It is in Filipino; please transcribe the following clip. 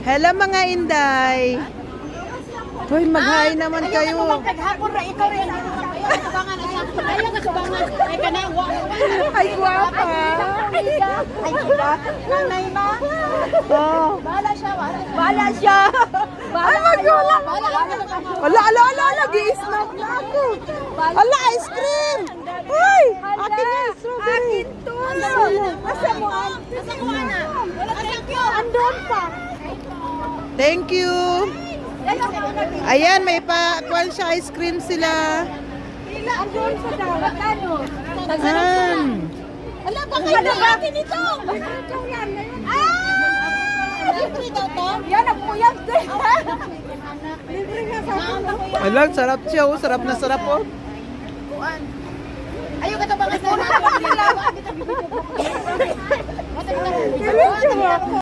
Hello mga Inday. Hoy, mag-hi naman kayo. Ay, guwapa. Oh. Bala siya. Ay, magulang. Ala, gi-snap na ako. Ala, ice cream. Uy, akin yung strawberry. Akin to. Asa mo? Andun pa. Thank you. Ayan, may pa-kwan siya ice cream sila. Andun sa dagat. Ano? Ala, baka yung akin ito. Libre daw to? Yan, ang puyag. Libre nga sa akin. Alang, sarap siya. Oh. Sarap na sarap. Oh. Ayaw ka ito ba nga sa